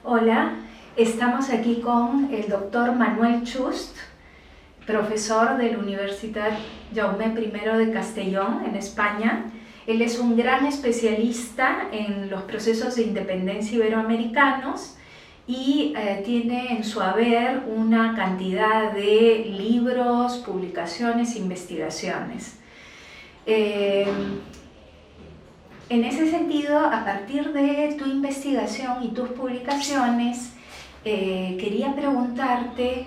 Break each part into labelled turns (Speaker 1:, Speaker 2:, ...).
Speaker 1: Hola, estamos aquí con el doctor Manuel Chust, profesor de la Universidad Jaume I de Castellón, en España. Él es un gran especialista en los procesos de independencia iberoamericanos y tiene en su haber una cantidad de libros, publicaciones, investigaciones. En ese sentido, a partir de tu investigación y tus publicaciones, quería preguntarte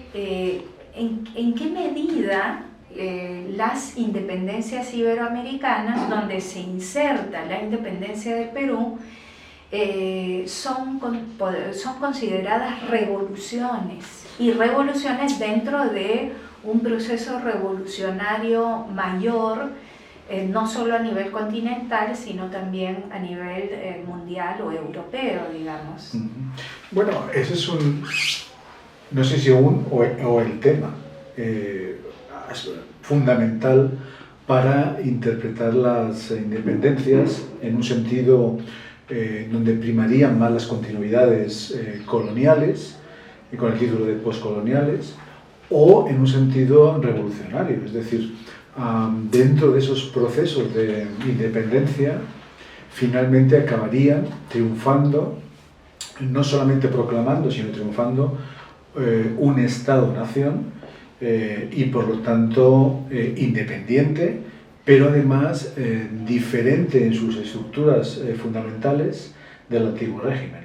Speaker 1: en qué medida las independencias iberoamericanas, donde se inserta la independencia del Perú, son consideradas revoluciones, y revoluciones dentro de un proceso revolucionario mayor, no solo a nivel continental, sino también a nivel mundial o europeo, digamos.
Speaker 2: Bueno, ese es no sé si o el tema fundamental para interpretar las independencias en un sentido donde primarían más las continuidades coloniales, y con el título de poscoloniales, o en un sentido revolucionario, es decir, dentro de esos procesos de independencia, finalmente acabarían triunfando, no solamente proclamando, sino triunfando un Estado-nación y por lo tanto independiente, pero además diferente en sus estructuras fundamentales del antiguo régimen.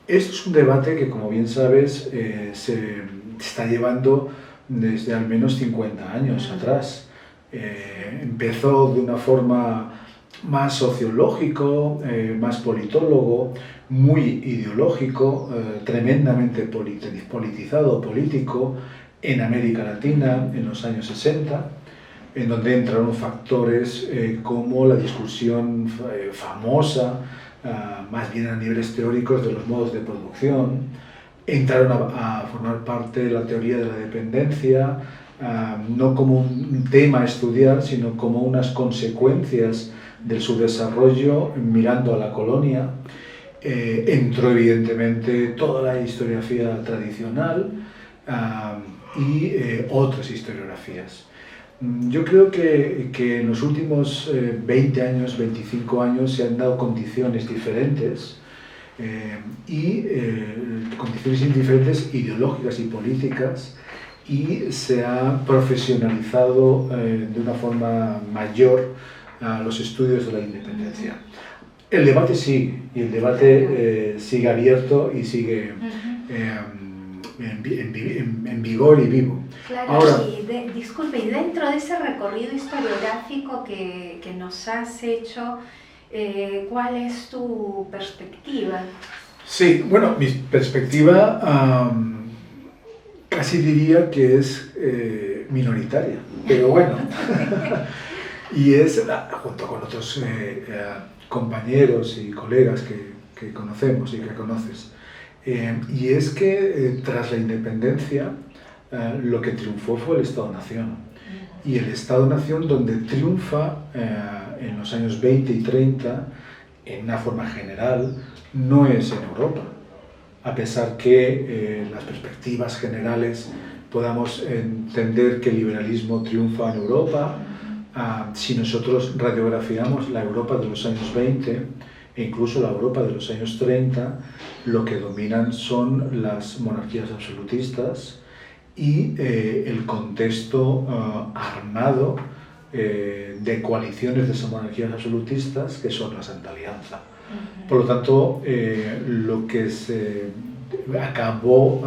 Speaker 2: Esto es un debate que, como bien sabes, se está llevando desde al menos 50 años atrás. Empezó de una forma más sociológico, más politólogo, muy ideológico, tremendamente politizado, político, en América Latina en los años 60, en donde entraron factores como la discusión famosa, más bien a niveles teóricos, de los modos de producción. Entraron a formar parte de la teoría de la dependencia, no como un tema a estudiar, sino como unas consecuencias de su desarrollo mirando a la colonia. Entró evidentemente toda la historiografía tradicional y otras historiografías. Yo creo que en los últimos 20 años, 25 años se han dado condiciones diferentes condiciones diferentes ideológicas y políticas, y se ha profesionalizado de una forma mayor los estudios de la independencia. El debate sigue, y el debate sigue abierto y sigue en vigor y vivo.
Speaker 1: Claro. Ahora, disculpe, y dentro de ese recorrido historiográfico que nos has hecho, ¿cuál es tu perspectiva?
Speaker 2: Sí, bueno, mi perspectiva casi diría que es minoritaria, pero bueno, y es, junto con otros compañeros y colegas que conocemos y que conoces, y es que tras la independencia lo que triunfó fue el Estado-Nación, y el Estado-Nación donde triunfa en los años 20 y 30, en una forma general, no es en Europa, a pesar que en las perspectivas generales podamos entender que el liberalismo triunfa en Europa. Si nosotros radiografiamos la Europa de los años 20 e incluso la Europa de los años 30, lo que dominan son las monarquías absolutistas y el contexto armado de coaliciones de esas monarquías absolutistas, que son la Santa Alianza. Por lo tanto, lo que se acabó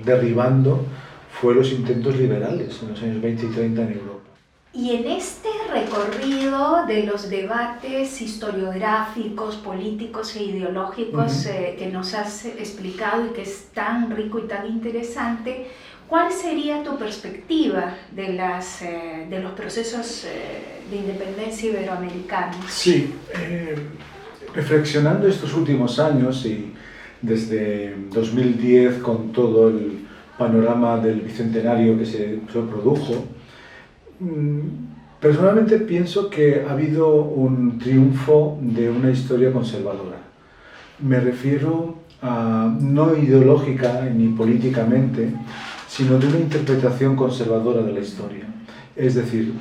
Speaker 2: derribando fue los intentos liberales en los años 20 y 30 en Europa.
Speaker 1: Y en este recorrido de los debates historiográficos, políticos e ideológicos que nos has explicado y que es tan rico y tan interesante, ¿cuál sería tu perspectiva de los procesos de independencia iberoamericanos?
Speaker 2: Sí, reflexionando estos últimos años y desde 2010 con todo el panorama del bicentenario que se produjo, personalmente pienso que ha habido un triunfo de una historia conservadora. Me refiero no ideológica ni políticamente, sino de una interpretación conservadora de la historia. Es decir,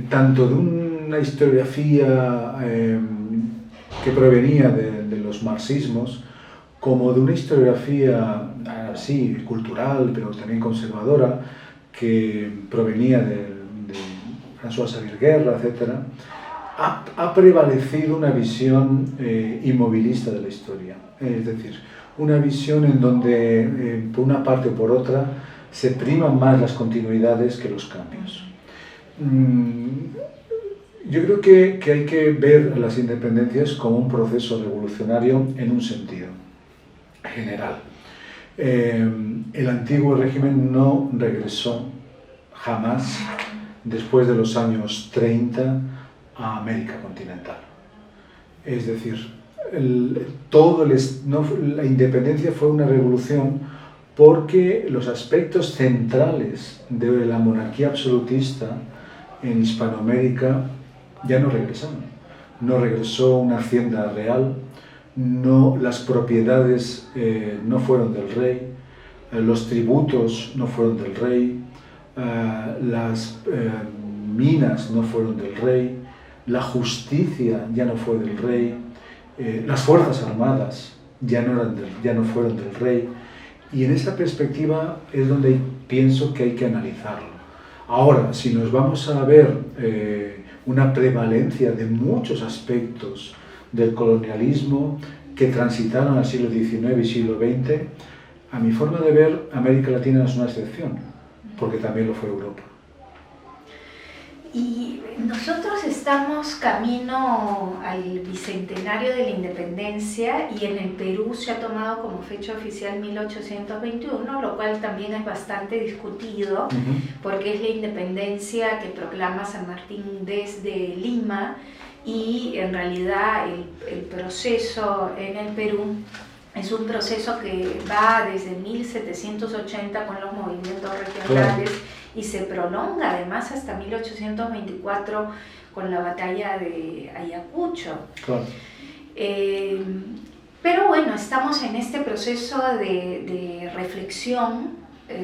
Speaker 2: tanto de una historiografía que provenía de los marxismos, como de una historiografía así cultural, pero también conservadora, que provenía de François Xavier Guerra, etc., ha prevalecido una visión inmovilista de la historia. Es decir, una visión en donde, por una parte o por otra, se priman más las continuidades que los cambios. Yo creo que hay que ver las independencias como un proceso revolucionario en un sentido general. El antiguo régimen no regresó jamás, después de los años 30, a América continental. Es decir, la independencia fue una revolución porque los aspectos centrales de la monarquía absolutista en Hispanoamérica ya no regresaron. No regresó una hacienda real, las propiedades no fueron del rey, los tributos no fueron del rey, las minas no fueron del rey, la justicia ya no fue del rey, las fuerzas armadas ya no fueron del rey, y en esa perspectiva es donde pienso que hay que analizarlo. Ahora, si nos vamos a ver una prevalencia de muchos aspectos del colonialismo que transitaron al siglo XIX y siglo XX, a mi forma de ver, América Latina no es una excepción, porque también lo fue Europa.
Speaker 1: Y nosotros estamos camino al bicentenario de la independencia y en el Perú se ha tomado como fecha oficial 1821, lo cual también es bastante discutido porque es la independencia que proclama San Martín desde Lima y en realidad el proceso en el Perú es un proceso que va desde 1780 con los movimientos regionales. Claro. Y se prolonga además hasta 1824 con la batalla de Ayacucho. Claro. Pero bueno, estamos en este proceso de reflexión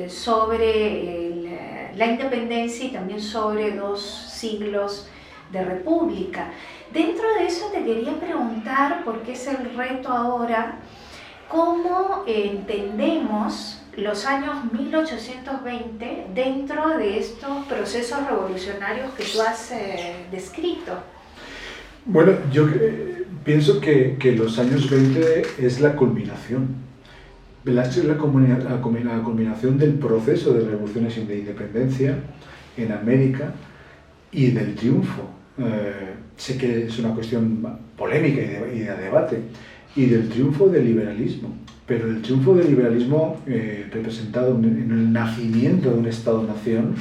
Speaker 1: sobre la independencia y también sobre 2 siglos de república. Dentro de eso te quería preguntar, porque es el reto ahora, ¿cómo entendemos los años 1820 dentro de estos procesos revolucionarios que tú has descrito?
Speaker 2: Bueno, yo pienso que los años 20 es la culminación. Es la culminación del proceso de revoluciones y de independencia en América y del triunfo. Sé que es una cuestión polémica y de debate, y del triunfo del liberalismo. Pero el triunfo del liberalismo representado en el nacimiento de un Estado-nación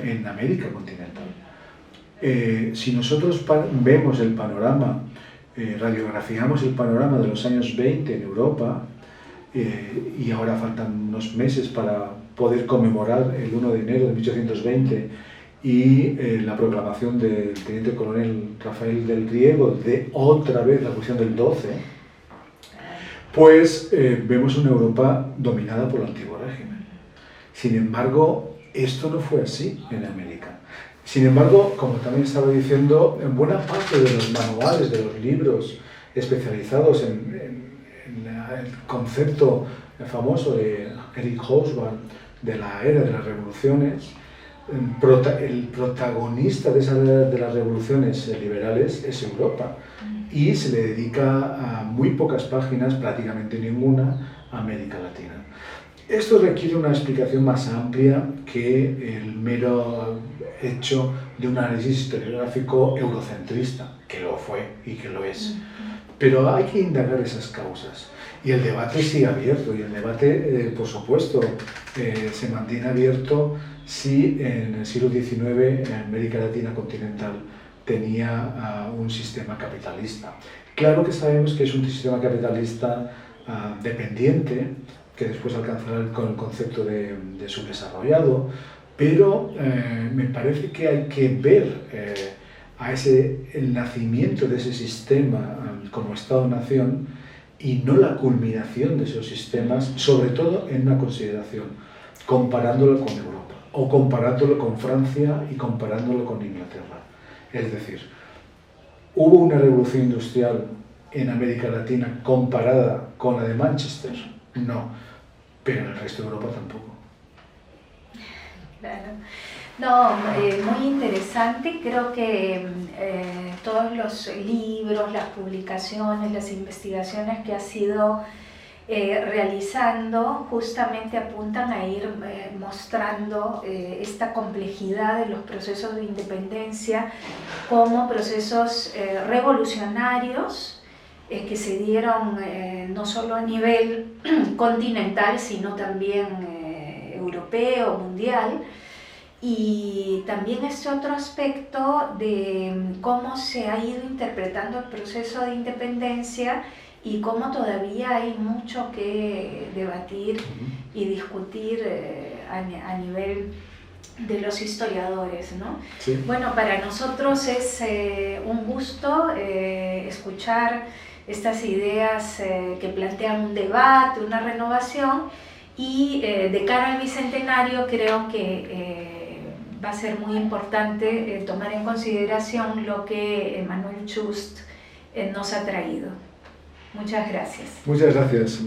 Speaker 2: en América continental. Si nosotros vemos el panorama, radiografiamos el panorama de los años 20 en Europa, y ahora faltan unos meses para poder conmemorar el 1 de enero de 1820 y la proclamación del teniente coronel Rafael del Riego de otra vez la Revolución del 12, pues vemos una Europa dominada por el antiguo régimen. Sin embargo, esto no fue así en América. Sin embargo, como también estaba diciendo, en buena parte de los manuales, de los libros especializados en el concepto famoso de Eric Hobsbawm de la era de las revoluciones, el protagonista de las revoluciones liberales es Europa, y se le dedica a muy pocas páginas, prácticamente ninguna, a América Latina. Esto requiere una explicación más amplia que el mero hecho de un análisis historiográfico eurocentrista, que lo fue y que lo es. Pero hay que indagar esas causas. Y el debate sigue abierto, y el debate, por supuesto, se mantiene abierto si en el siglo XIX en América Latina continental tenía un sistema capitalista. Claro que sabemos que es un sistema capitalista dependiente, que después alcanzará con el concepto de subdesarrollado, pero me parece que hay que ver el nacimiento de ese sistema como Estado-nación y no la culminación de esos sistemas, sobre todo en una consideración, comparándolo con Europa, o comparándolo con Francia y comparándolo con Inglaterra. Es decir, ¿hubo una revolución industrial en América Latina comparada con la de Manchester? No, pero en el resto de Europa tampoco.
Speaker 1: Claro. No, muy interesante. Creo que todos los libros, las publicaciones, las investigaciones que has ido realizando justamente apuntan a ir mostrando esta complejidad de los procesos de independencia como procesos revolucionarios que se dieron no solo a nivel continental, sino también europeo, mundial. Y también este otro aspecto de cómo se ha ido interpretando el proceso de independencia y cómo todavía hay mucho que debatir y discutir a nivel de los historiadores, ¿no?
Speaker 2: Sí.
Speaker 1: Bueno, para nosotros es un gusto escuchar estas ideas que plantean un debate, una renovación, y de cara al Bicentenario creo que va a ser muy importante tomar en consideración lo que Manuel Chust nos ha traído. Muchas gracias.
Speaker 2: Muchas gracias.